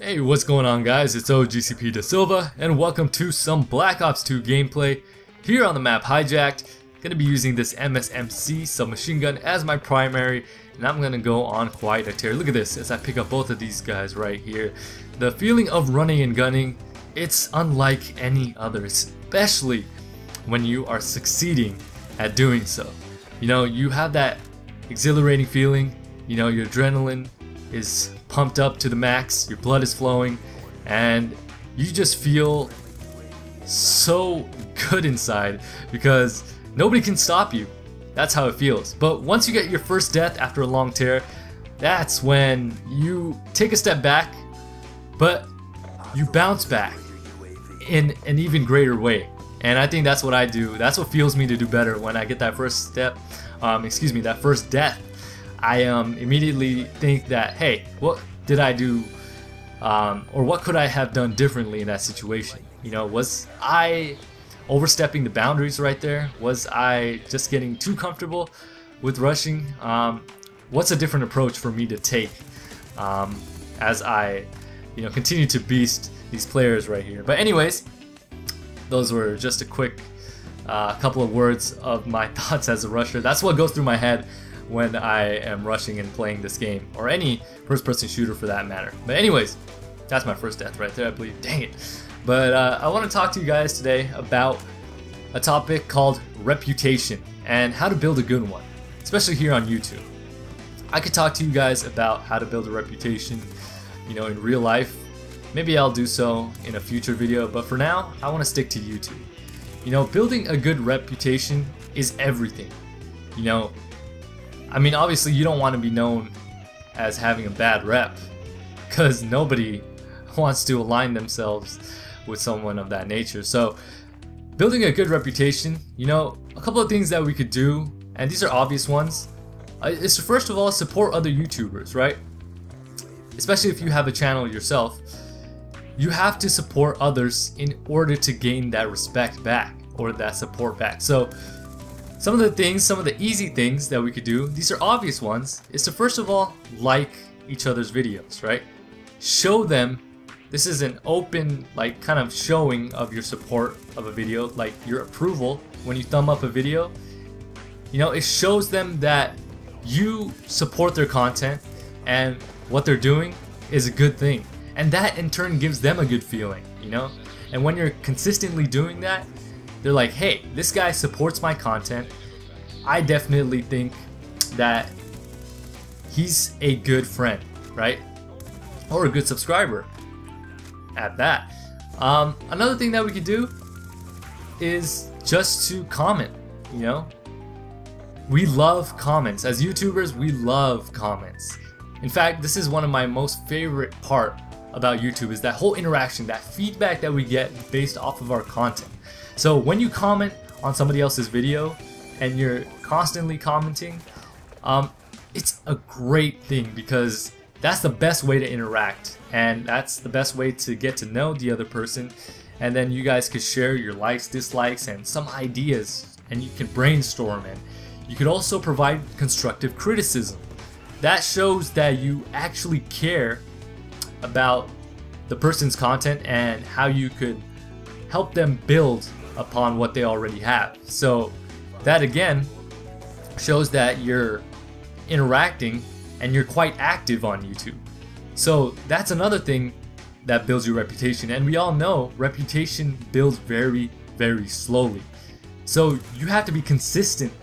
Hey, what's going on guys? It's OGCP Da Silva and welcome to some Black Ops 2 gameplay here on the map Hijacked. Gonna be using this MSMC submachine gun as my primary and I'm gonna go on quite a tear. Look at this as I pick up both of these guys right here. The feeling of running and gunning, it's unlike any other, especially when you are succeeding at doing so. You know, you have that exhilarating feeling, you know, your adrenaline is pumped up to the max, your blood is flowing, and you just feel so good inside because nobody can stop you. That's how it feels. But once you get your first death after a long tear, that's when you take a step back, but you bounce back in an even greater way. And I think that's what I do. That's what fuels me to do better when I get that first step, that first death. I immediately think that, hey, what did I do, or what could I have done differently in that situation? You know, was I overstepping the boundaries right there? Was I just getting too comfortable with rushing? What's a different approach for me to take as I, you know, continue to beast these players right here? But anyways, those were just a quick couple of words of my thoughts as a rusher. That's what goes through my head when I am rushing and playing this game, or any first-person shooter for that matter. But anyways, that's my first death right there, I believe. Dang it. But I want to talk to you guys today about a topic called reputation and how to build a good one, especially here on YouTube. I could talk to you guys about how to build a reputation, you know, in real life. Maybe I'll do so in a future video, but for now, I want to stick to YouTube. You know, building a good reputation is everything. You know, I mean, obviously you don't want to be known as having a bad rep, because nobody wants to align themselves with someone of that nature. So building a good reputation, you know, a couple of things that we could do, and these are obvious ones, is to first of all support other YouTubers, right? Especially if you have a channel yourself, you have to support others in order to gain that respect back, or that support back. So some of the things, some of the easy things that we could do, these are obvious ones, is to first of all like each other's videos, right? Show them, this is an open, like, kind of showing of your support of a video, like your approval when you thumb up a video. You know, it shows them that you support their content and what they're doing is a good thing. And that in turn gives them a good feeling, you know? And when you're consistently doing that, they're like, hey, this guy supports my content. I definitely think that he's a good friend, right? Or a good subscriber at that. Another thing that we could do is just to comment, you know? We love comments. As YouTubers, we love comments. In fact, this is one of my most favorite part about YouTube, is that whole interaction, that feedback that we get based off of our content. So when you comment on somebody else's video and you're constantly commenting, it's a great thing because that's the best way to interact, and that's the best way to get to know the other person, and then you guys could share your likes, dislikes, and some ideas, and you can brainstorm, and you could also provide constructive criticism. That shows that you actually care about the person's content and how you could help them build upon what they already have. So that again shows that you're interacting and you're quite active on YouTube. So that's another thing that builds your reputation, and we all know reputation builds very, very slowly. So you have to be consistent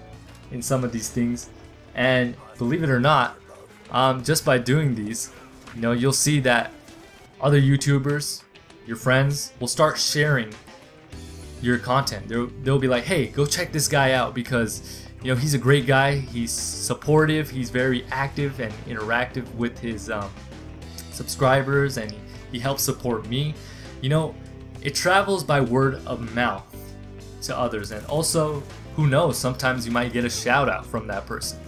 in some of these things, and believe it or not, just by doing these, you know, you'll see that other YouTubers, your friends, will start sharing your content. They'll be like, hey, go check this guy out because, you know, he's a great guy, he's supportive, he's very active and interactive with his subscribers, and he helps support me. You know, it travels by word of mouth to others, and also, who knows, sometimes you might get a shout out from that person.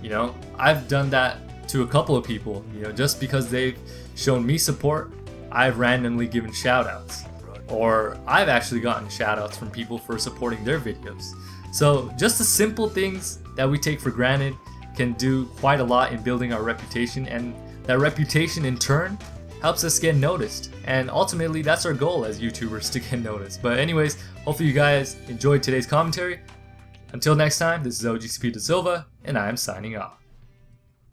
You know, I've done that to a couple of people, you know, just because they've shown me support, I've randomly given shout outs. Or I've actually gotten shout outs from people for supporting their videos. So just the simple things that we take for granted can do quite a lot in building our reputation, and that reputation in turn helps us get noticed. And ultimately, that's our goal as YouTubers, to get noticed. But anyways, hopefully you guys enjoyed today's commentary. Until next time, this is OGCP Da Silva, and I am signing off.